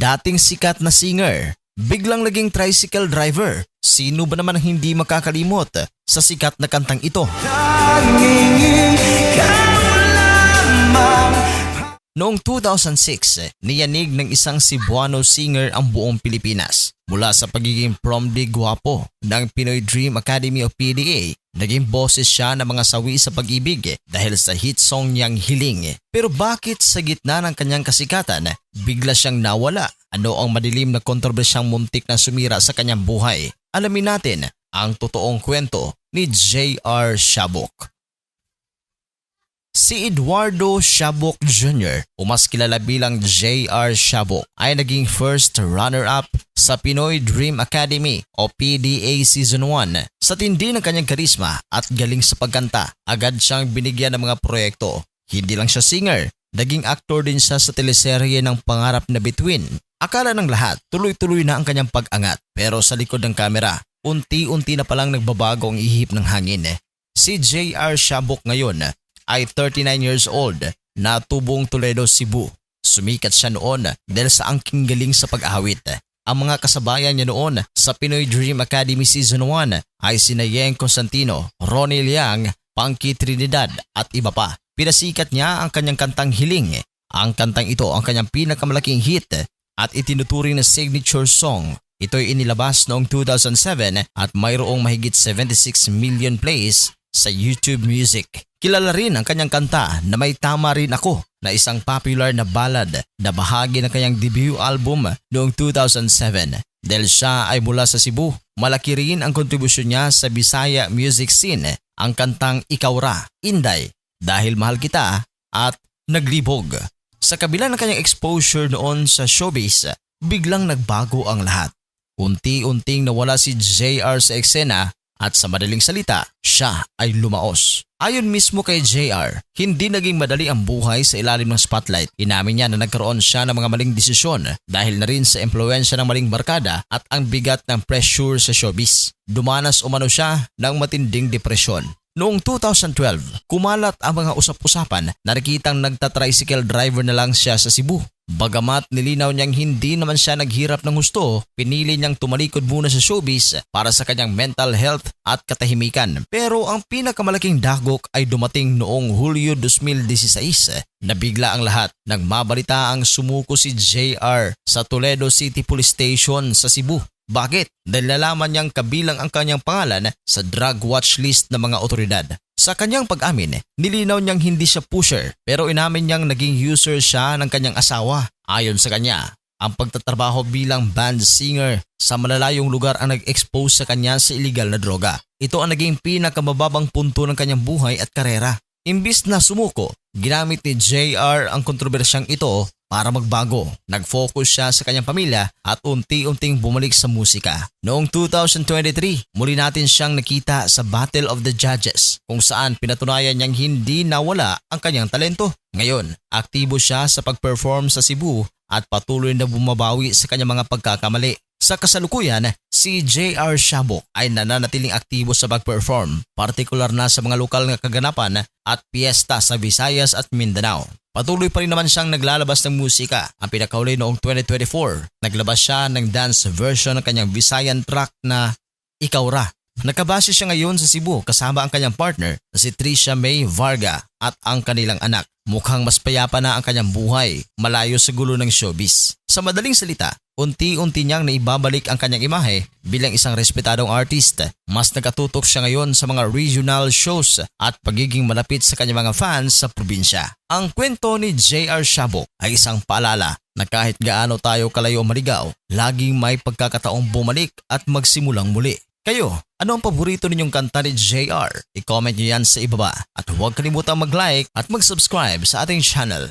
dating sikat na singer, biglang naging tricycle driver. Sino ba naman ang hindi makakalimot sa sikat na kantang ito? Noong 2006, niyanig ng isang Cebuano singer ang buong Pilipinas. Mula sa pagiging prom de guwapo ng Pinoy Dream Academy o PDA, naging boses siya ng mga sawi sa pag-ibig dahil sa hit song niyang Hiling. Pero bakit sa gitna ng kanyang kasikatan, bigla siyang nawala? Ano ang madilim na kontrobersyang muntik na sumira sa kanyang buhay? Alamin natin ang totoong kwento ni J.R. Shabok. Si Eduardo Shabok Jr. o mas kilala bilang J.R. Shabok ay naging first runner-up sa Pinoy Dream Academy o PDA Season 1. Sa tindi ng kanyang karisma at galing sa pagkanta, agad siyang binigyan ng mga proyekto. Hindi lang siya singer, naging aktor din siya sa teleserye ng Pangarap na Bituin. Akala ng lahat, tuloy-tuloy na ang kanyang pag-angat, pero sa likod ng kamera, unti-unti na palang nagbabago ang ihip ng hangin. Si J.R. Shabok ngayon ay 39 years old na tubong Toledo, Cebu. Sumikat siya noon dahil sa angking galing sa pag-awit. Ang mga kasabayan niya noon sa Pinoy Dream Academy Season 1 ay sina Yeng Constantino, Ronnie Liang, Punky Trinidad at iba pa. Pinasikat niya ang kanyang kantang Hiling. Ang kantang ito ang kanyang pinakamalaking hit at itinuturing na signature song. Ito'y inilabas noong 2007 at mayroong mahigit 76 million plays sa YouTube Music. Kilala rin ang kanyang kanta na May Tama Rin Ako na isang popular na ballad na bahagi ng kanyang debut album noong 2007. Dahil siya ay mula sa Cebu, malaki rin ang kontribusyon niya sa Bisaya music scene, ang kantang Ikaw Ra, Inday, Dahil Mahal Kita at Naglibog. Sa kabila ng kanyang exposure noon sa showbiz, biglang nagbago ang lahat. Unti-unting nawala si JR sa eksena at sa madaling salita, siya ay lumaos. Ayon mismo kay JR, hindi naging madali ang buhay sa ilalim ng spotlight. Inamin niya na nagkaroon siya ng mga maling desisyon dahil na rin sa impluwensya ng maling barkada at ang bigat ng pressure sa showbiz. Dumanas umano siya ng matinding depresyon. Noong 2012, kumalat ang mga usap-usapan na nakitang nagtatricycle driver na lang siya sa Cebu. Bagamat nilinaw niyang hindi naman siya naghirap ng gusto, pinili niyang tumalikod muna sa showbiz para sa kanyang mental health at katahimikan. Pero ang pinakamalaking dagok ay dumating noong Hulyo 2016 na bigla ang lahat nang mabalita ang sumuko si JR sa Toledo City Police Station sa Cebu. Bakit? Dahil nalaman niyang kabilang ang kanyang pangalan sa drug watch list ng mga otoridad. Sa kanyang pag-amin, nilinaw niyang hindi siya pusher pero inamin niyang naging user siya ng kanyang asawa. Ayon sa kanya, ang pagtatrabaho bilang band singer sa malalayong lugar ang nag-expose sa kanya sa illegal na droga. Ito ang naging pinakamababang punto ng kanyang buhay at karera. Imbis na sumuko, ginamit ni JR ang kontrobersyang ito para magbago. Nag-focus siya sa kanyang pamilya at unti-unting bumalik sa musika. Noong 2023, muli natin siyang nakita sa Battle of the Judges kung saan pinatunayan niyang hindi nawala ang kanyang talento. Ngayon, aktibo siya sa pag-perform sa Cebu at patuloy na bumabawi sa kanyang mga pagkakamali. Sa kasalukuyan, si J.R. Shabok ay nananatiling aktibo sa pag-perform, partikular na sa mga lokal na kaganapan at piyesta sa Visayas at Mindanao. Patuloy pa rin naman siyang naglalabas ng musika. Ang pinakauli noong 2024, naglabas siya ng dance version ng kanyang Visayan track na Ikaw Ra. Nakabase siya ngayon sa Cebu kasama ang kanyang partner na si Trisha May Varga at ang kanilang anak. Mukhang mas payapa na ang kanyang buhay, malayo sa gulo ng showbiz. Sa madaling salita, unti-unti niyang naibabalik ang kanyang imahe bilang isang respetadong artist. Mas nakatutok siya ngayon sa mga regional shows at pagiging malapit sa kanyang mga fans sa probinsya. Ang kwento ni J.R. Shabok ay isang paalala na kahit gaano tayo kalayo maligaw, laging may pagkakataong bumalik at magsimulang muli. Kayo, ano ang paborito ninyong kanta ni JR? I-comment nyo yan sa ibaba at huwag kalimutang mag-like at mag-subscribe sa ating channel.